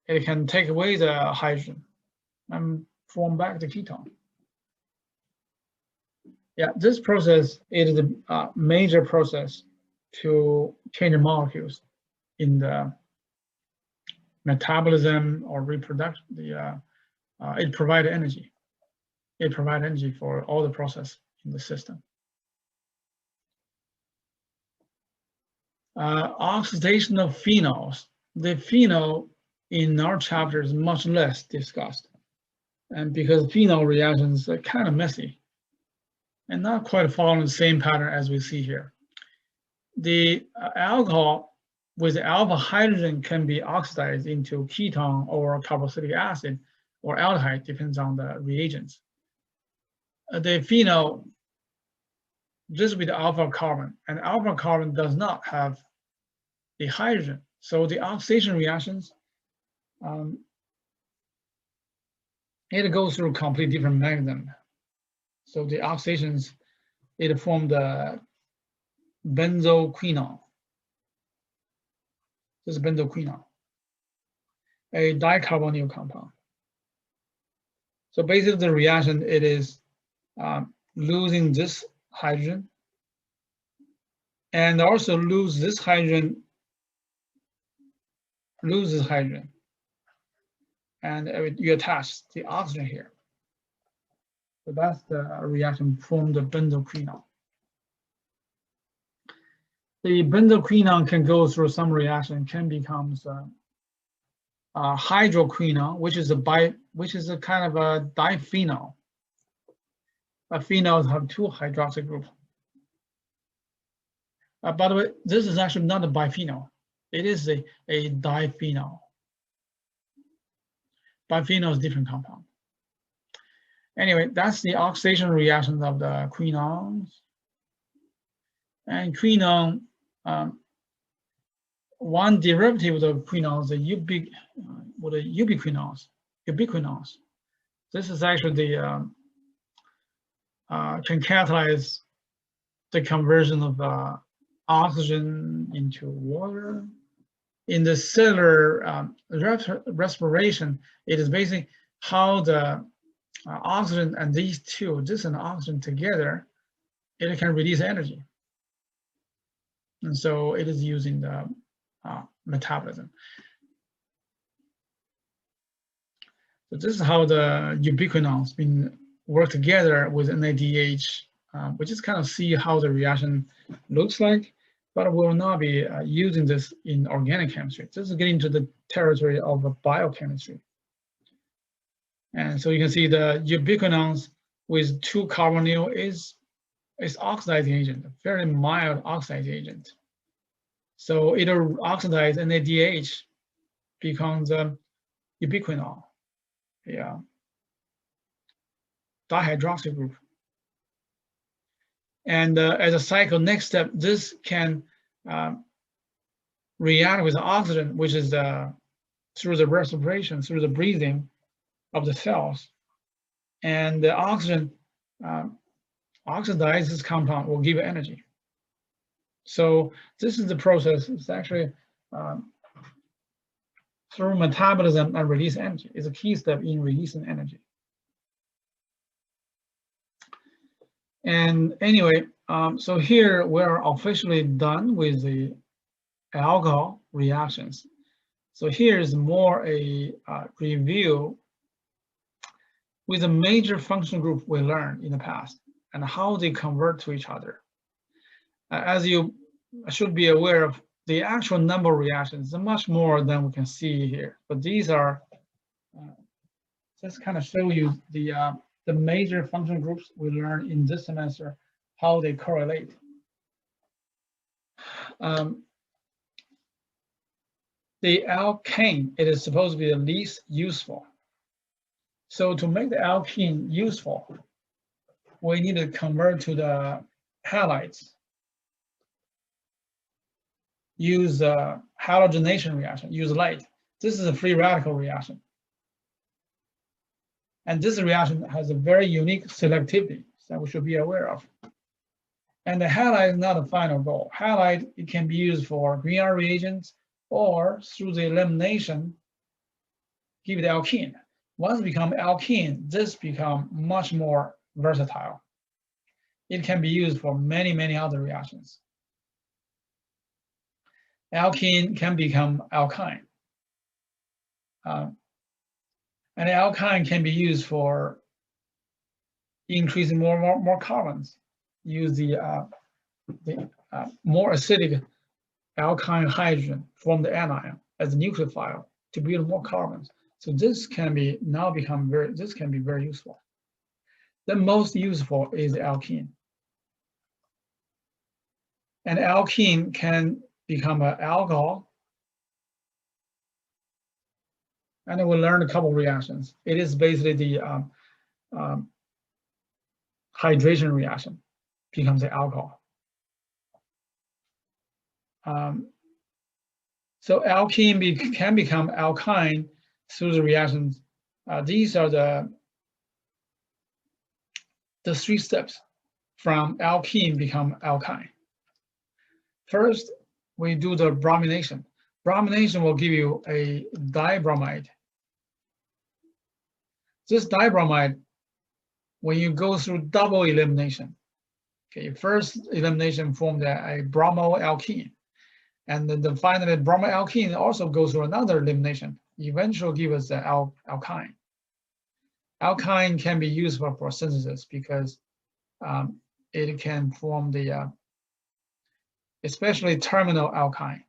It can take away the hydrogen and form back the ketone. Yeah, this process is a major process to change the molecules in the metabolism or reproduction. It provides energy. It provides energy for all the process in the system. Oxidation of phenols. The phenol in our chapter is much less discussed, and because phenol reactions are kind of messy and not quite following the same pattern as we see here. The alcohol with the alpha hydrogen can be oxidized into ketone or carboxylic acid or aldehyde, depends on the reagents. The phenol, just with the alpha carbon, and alpha carbon does not have the hydrogen. So the oxidation reactions, it goes through a completely different mechanism. So the oxidations, it formed the benzoquinol. This is benzoquinol, a dicarbonyl compound. So basically the reaction, it is losing this hydrogen and also lose this hydrogen, and you attach the oxygen here. So that's the reaction from the benzoquinol. The benzoquinol can go through some reaction, can become hydroquinol, which is a kind of a diphenol. Phenols have two hydroxy groups. By the way, this is actually not a biphenol. It is a diphenol. Biphenol is a different compound. Anyway, that's the oxidation reaction of the quinones. And quinone, one derivative of quinones, the ubiquinones. This is actually the can catalyze the conversion of oxygen into water. In the cellular respiration, it is basically how the oxygen and these two, this and oxygen together, it can release energy. And so it is using the metabolism. So this is how the ubiquinones been work together with NADH. We just kind of see how the reaction looks like, but we will not be using this in organic chemistry. This is getting to the territory of biochemistry. And so you can see the ubiquinones with 2-carbonyl is oxidizing agent, a very mild oxidizing agent. So it'll oxidize NADH becomes ubiquinol, yeah, dihydroxy group. And as a cycle, next step, this can react with the oxygen, which is through the respiration, through the breathing of the cells. And the oxygen oxidizes this compound, will give energy. So this is the process. It's actually through metabolism and release energy. It's a key step in releasing energy. And anyway, so here we're officially done with the alcohol reactions. So here is more a review with the major function group we learned in the past and how they convert to each other. As you should be aware of, the actual number of reactions is much more than we can see here. But these are just kind of show you the major function groups we learned in this semester, how they correlate. The alkane, it is supposed to be the least useful. So to make the alkene useful, we need to convert to the halides. Use halogenation reaction, use light. This is a free radical reaction. And this reaction has a very unique selectivity that we should be aware of. And the halide is not a final goal. Halide, it can be used for green R reagents or through the elimination, give the alkene. Once it becomes alkene, this becomes much more versatile. It can be used for many, many other reactions. Alkene can become alkyne. And alkyne can be used for increasing more carbons. Use the more acidic alkyne hydrogen from the anion as a nucleophile to build more carbons. So this can be very useful. The most useful is alkene. And alkene can become an alcohol. And then we'll learn a couple of reactions. It is basically the hydration reaction becomes an alcohol. So alkene can become alkyne through the reactions. These are the three steps from alkene become alkyne. First, we do the bromination. Bromination will give you a dibromide. This dibromide, when you go through double elimination, okay, first elimination formed a bromoalkene, and then finally bromoalkene also goes through another elimination, eventually give us the alkyne. Alkyne can be used for synthesis because it can form the especially terminal alkyne.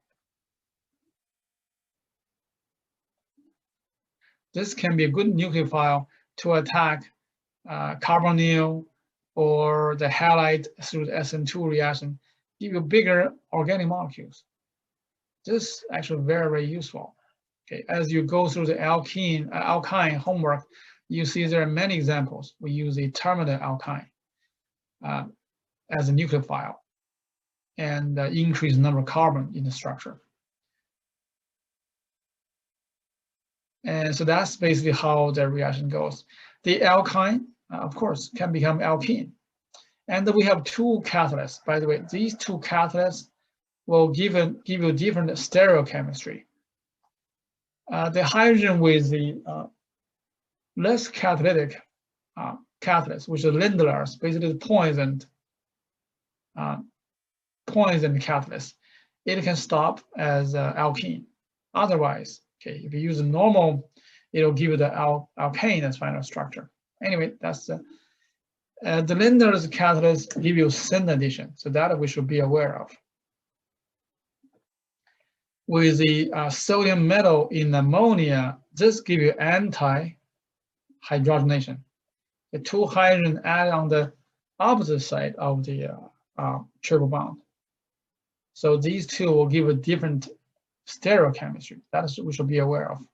This can be a good nucleophile to attack carbonyl or the halide through the SN2 reaction, give you bigger organic molecules. This is actually very, very useful. Okay, as you go through the alkyne homework, you see there are many examples. We use a terminal alkyne as a nucleophile and increase the number of carbon in the structure. And so that's basically how the reaction goes. The alkyne, of course, can become alkene. And then we have two catalysts. By the way, these two catalysts will give you different stereochemistry. The hydrogen with the less catalytic catalyst, which is Lindlar's, basically poisoned catalyst, it can stop as alkene. Otherwise, okay, if you use a normal, it'll give you the alkane as final structure. Anyway, that's the Lindlar's catalyst give you syn addition, so that we should be aware of. With the sodium metal in ammonia, this gives you anti-hydrogenation. The two hydrogen add on the opposite side of the triple bond. So these two will give a different stereochemistry. That is what we should be aware of.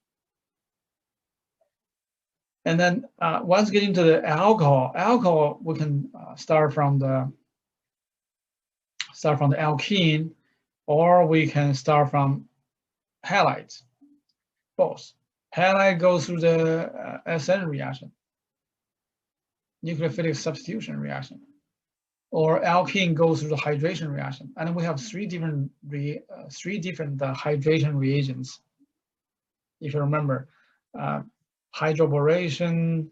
And then once getting to the alcohol, we can start from the alkene, or we can start from halides. Both. Halide goes through the SN reaction, nucleophilic substitution reaction, or alkene goes through the hydration reaction. And we have three different hydration reagents. If you remember, hydroboration,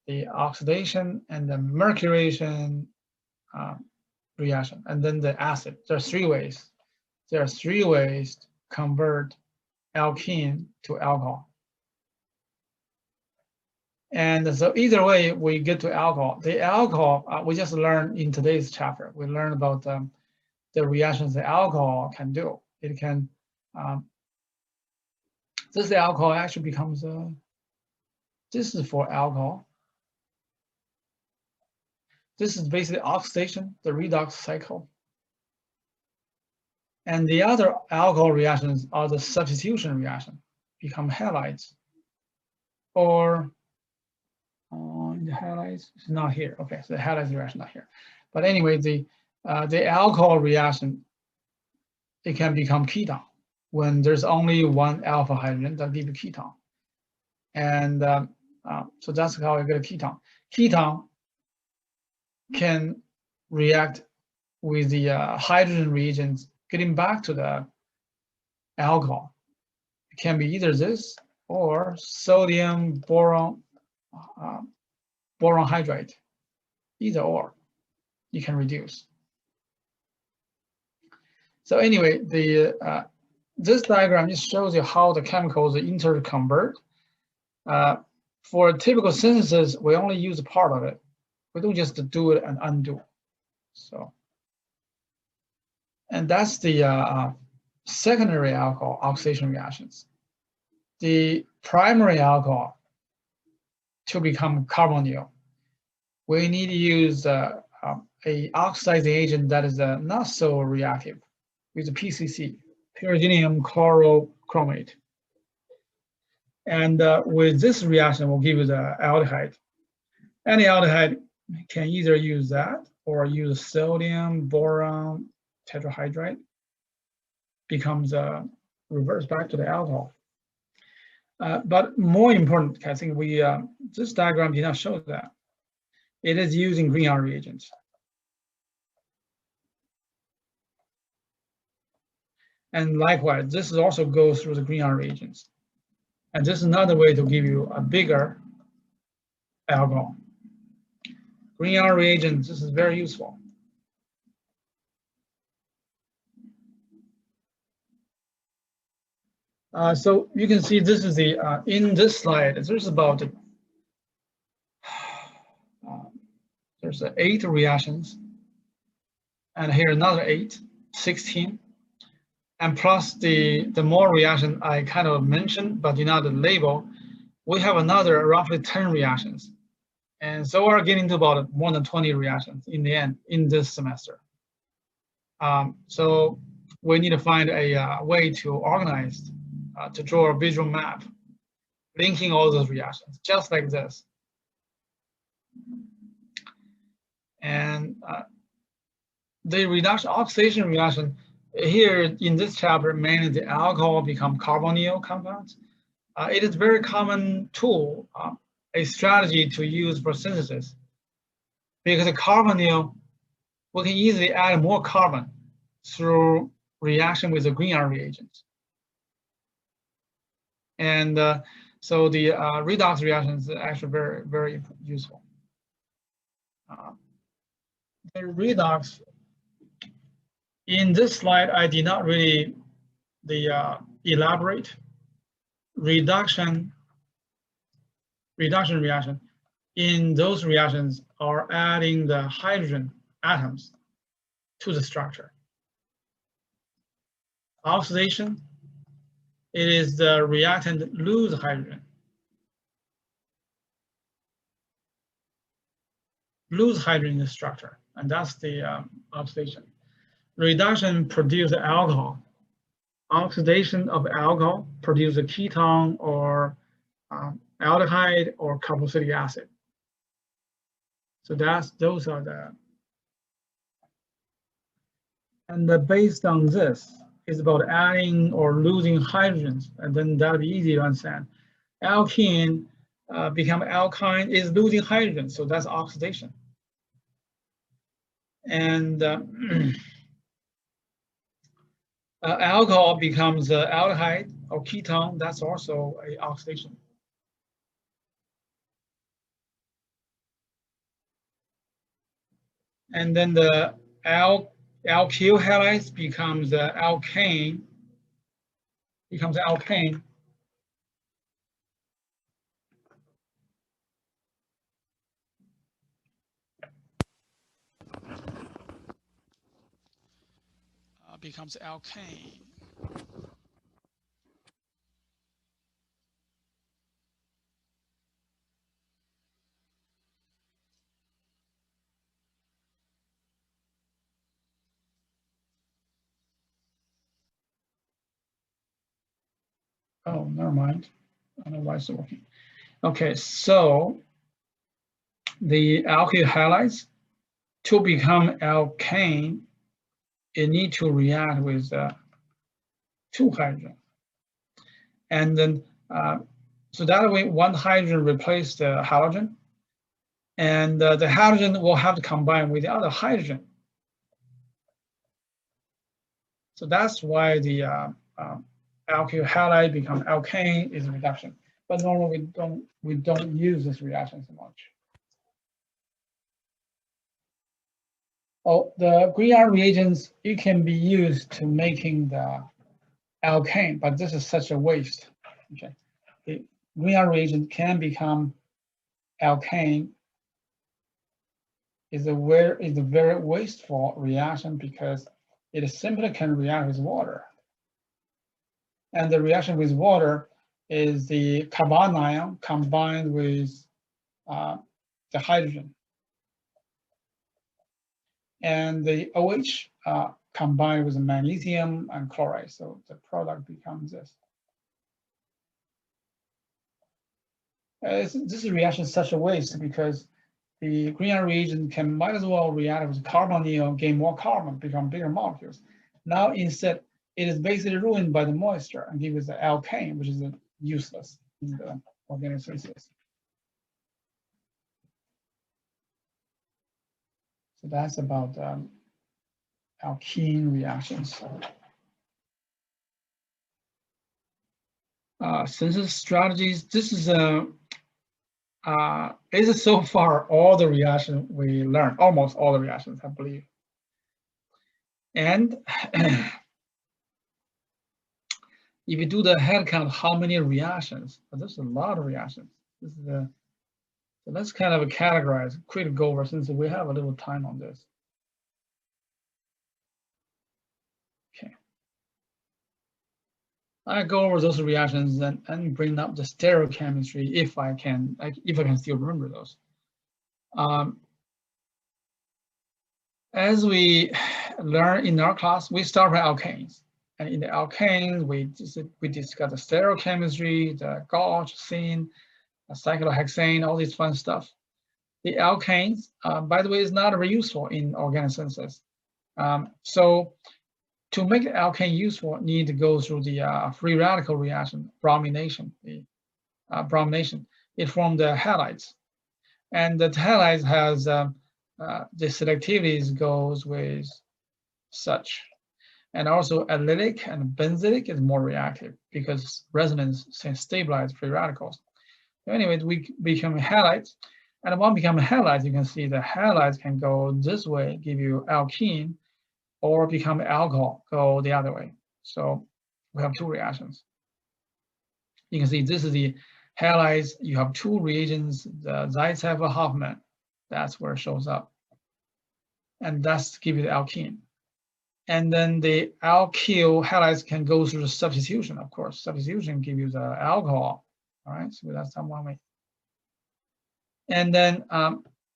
the oxidation, and the mercuration reaction, and then the acid. There are three ways. There are three ways to convert alkene to alcohol. And so either way, we get to alcohol. The alcohol, we just learned in today's chapter, we learned about the reactions the alcohol can do. It can, this alcohol actually becomes, this is for alcohol. This is basically oxidation, the redox cycle. And the other alcohol reactions are the substitution reaction, become halides. Or the halides is not here. Okay, so the halides reaction not here. But anyway, the alcohol reaction, it can become ketone when there's only one alpha hydrogen that gives you ketone. And so that's how you get a ketone. Ketone can react with the hydrogen reagents getting back to the alcohol. It can be either this or sodium boron boron hydride, either or, you can reduce. So anyway, this diagram just shows you how the chemicals interconvert. For a typical synthesis, we only use a part of it. We don't just do it and undo. So, and that's the secondary alcohol oxidation reactions. The primary alcohol, to become carbonyl, we need to use a oxidizing agent that is not so reactive with the PCC, pyridinium chlorochromate. And with this reaction, we'll give you the aldehyde. Any aldehyde can either use that or use sodium boron tetrahydride, becomes reverse back to the alcohol. But more important, I think this diagram did not show that. It is using green R reagents. And likewise, this also goes through the green R reagents. And this is another way to give you a bigger alcohol. Green R reagents, this is very useful. So you can see this is the, in this slide, there's about, there's 8 reactions. And here another 8, 16. And plus the more reaction I kind of mentioned, but did not label, we have another roughly 10 reactions. And so we're getting to about more than 20 reactions in the end, in this semester. So we need to find a way to organize, to draw a visual map, linking all those reactions, just like this. And the reduction oxidation reaction, here in this chapter, mainly the alcohol become carbonyl compounds. It is a very common tool, a strategy to use for synthesis. Because the carbonyl, we can easily add more carbon through reaction with the green R reagents. And so the redox reactions are actually very, very useful. The redox, in this slide, I did not really elaborate. Reduction reaction, in those reactions are adding the hydrogen atoms to the structure. Oxidation, it is the reactant lose hydrogen. Lose hydrogen in the structure, and that's the oxidation. Reduction produces alcohol. Oxidation of alcohol produces a ketone or aldehyde or carboxylic acid. So those are the, and based on this is about adding or losing hydrogens, and then that'll be easy to understand. Alkene become alkyne is losing hydrogen, so that's oxidation. And alcohol becomes aldehyde or ketone, that's also an oxidation. And then the alkyl halides becomes alkane becomes alkane. Becomes alkane. Oh, never mind. I don't know why it's working. Okay, so the alkyl halides to become alkane, it need to react with 2 hydrogen, and then so that way 1 hydrogen replaces the halogen, and the halogen will have to combine with the other hydrogen. So that's why the alkyl halide become alkane is a reduction. But normally we don't use this reaction so much. Oh, the green R reagents, it can be used to making the alkane, but this is such a waste. Okay, the green R reagent can become alkane is a very wasteful reaction because it simply can react with water. And the reaction with water is the carbon ion combined with the hydrogen. And the OH combined with magnesium and chloride. So the product becomes this. This reaction is such a waste because the green reagent might as well react with carbonyl, gain more carbon, become bigger molecules. Now instead, it is basically ruined by the moisture and gives us the alkane, which is useless in the organic species. So that's about alkene reactions. Synthesis strategies. This is so far all the reactions we learned, almost all the reactions, I believe. And if you do the head count, how many reactions? There's a lot of reactions. This is so let's kind of categorize, quick go over since we have a little time on this. Okay. I go over those reactions and bring up the stereochemistry if I can still remember those. As we learn in our class, we start with alkanes. And in the alkanes, we discuss the stereochemistry, the gauge, scene, cyclohexane, all this fun stuff. The alkanes, by the way, is not very useful in organic synthesis. So to make the alkane useful, need to go through the free radical reaction, bromination. Bromination, it forms the halides, and the halides has the selectivity goes with such. And also allylic and benzylic is more reactive because resonance stabilize free radicals. So anyway, we become halides. And when we become halides, you can see the halides can go this way, give you alkene, or become alcohol, go the other way. So we have 2 reactions. You can see this is the halides. You have 2 reagents, the Zaitsev-Hoffman. That's where it shows up. And that's give you the alkene. And then the alkyl halides can go through the substitution, of course. Substitution gives you the alcohol. All right, so that's one way. And then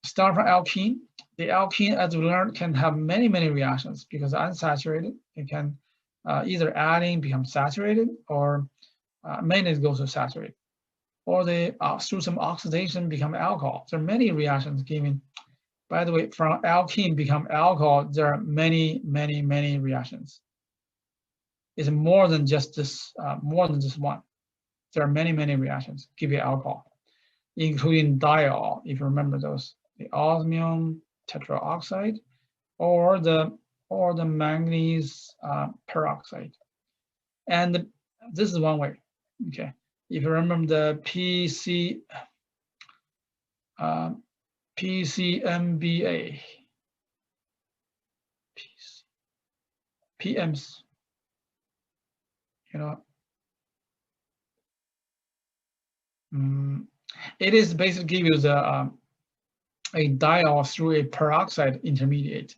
start from alkene. The alkene, as we learned, can have many reactions because unsaturated. It can either adding become saturated, or mainly it goes to saturated, or they through some oxidation become alcohol. There are many reactions given. By the way, from alkene become alcohol, there are many reactions. It's more than just this, more than just one. There are many reactions give you alcohol, including diol, if you remember those, the osmium tetraoxide, or the manganese peroxide. And this is one way. Okay, if you remember the PCMBA, PMs, you know, It is basically give you the a diol through a peroxide intermediate.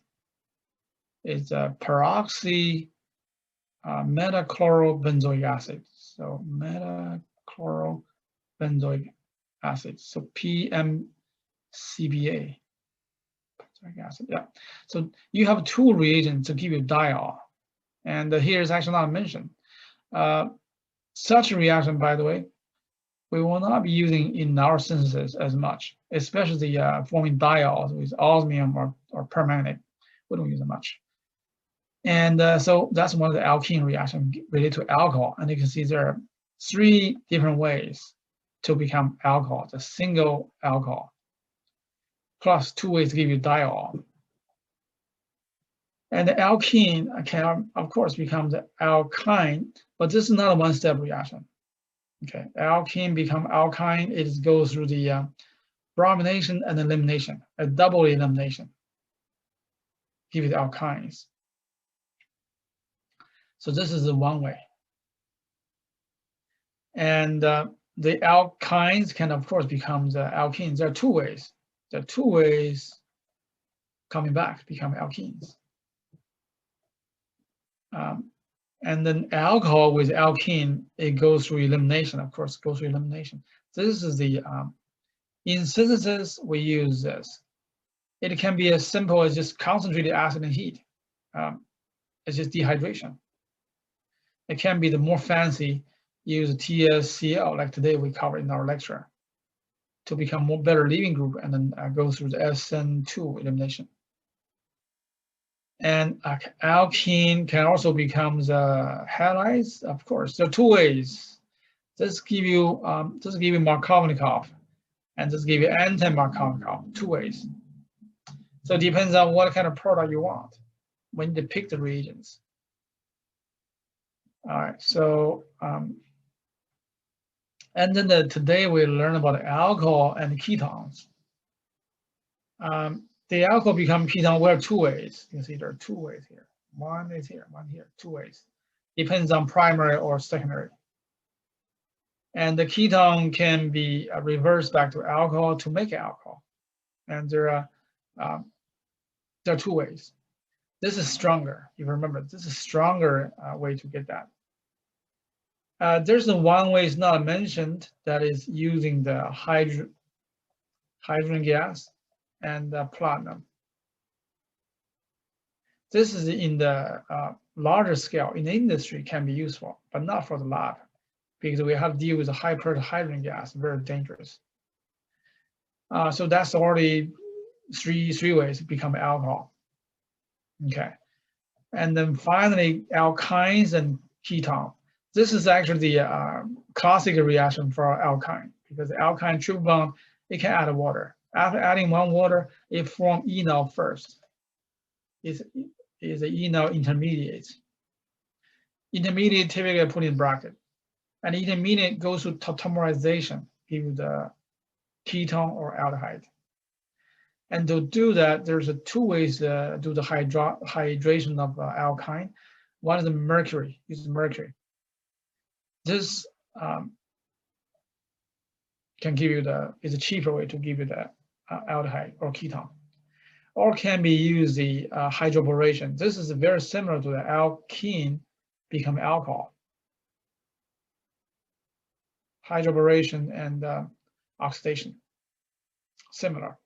It's a peroxy metachlorobenzoic acid. So metachlorobenzoic acid. So PMCBA. Acid. Yeah. So you have two reagents to give you diol, and here is actually not mentioned. Such a reaction, by the way, we will not be using in our synthesis as much, especially forming diols with osmium or permanganate. We don't use it much. And so that's one of the alkene reactions related to alcohol. And you can see there are 3 different ways to become alcohol, the single alcohol, plus 2 ways to give you diol. And the alkene can, of course, become the alkyne, but this is not a one-step reaction. Okay, alkene become alkyne, it goes through the bromination and elimination, a double elimination, give you the alkynes. So this is the one way. And the alkynes can, of course, become the alkenes. There are 2 ways. There are 2 ways coming back, become alkenes. And then alcohol with alkene, it goes through elimination, of course, goes through elimination. This is the, in synthesis, we use this. It can be as simple as just concentrated acid and heat. It's just dehydration. It can be the more fancy, use TsCl, like today we covered in our lecture, to become more better leaving group and then go through the SN2 elimination. And alkene can also become the halides, of course. There are 2 ways. This give you Markovnikov, and this give you anti-Markovnikov. 2 ways. So it depends on what kind of product you want when you pick the reagents. All right. So and then today we learn about alcohol and ketones. The alcohol become ketone, well, 2 ways. You can see there are 2 ways here. One is here, one here, 2 ways. Depends on primary or secondary. And the ketone can be reversed back to alcohol to make alcohol. And there are 2 ways. This is stronger. You remember, this is stronger way to get that. There's the one way is not mentioned, that is using the hydrogen gas and platinum. This is in the larger scale in the industry can be useful, but not for the lab, because we have to deal with a high pressure hydrogen gas, very dangerous. So that's already three ways to become alcohol. Okay, and then finally alkynes and ketone. This is actually the classic reaction for alkyne, because the alkyne triple bond, it can add water. After adding 1 water, it forms enol first. Is an enol intermediate. Intermediate typically put in bracket. And intermediate goes to tautomerization, give you the ketone or aldehyde. And to do that, there's 2 ways to do the hydration of alkyne. One is the mercury, use mercury. This can give you is a cheaper way to give you the aldehyde or ketone, or can be used the hydroboration. This is very similar to the alkene become alcohol. Hydroboration and oxidation, similar.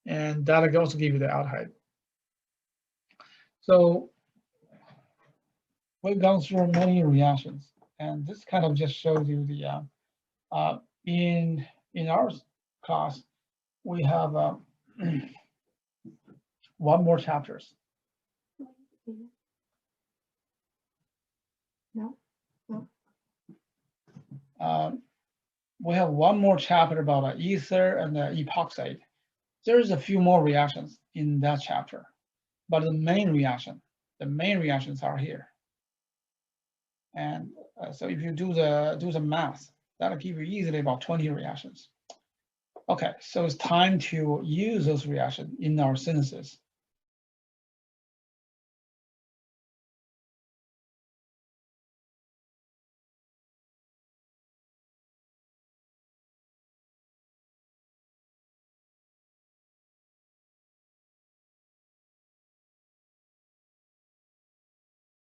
And that will also give you the aldehyde. So we've gone through many reactions, and this kind of just shows you the in our class we have 1 more chapters. No. We have 1 more chapter about ether and epoxide. There's a few more reactions in that chapter, but the main reactions are here. And so if you do the math, that'll give you easily about 20 reactions. Okay, so it's time to use those reactions in our synthesis.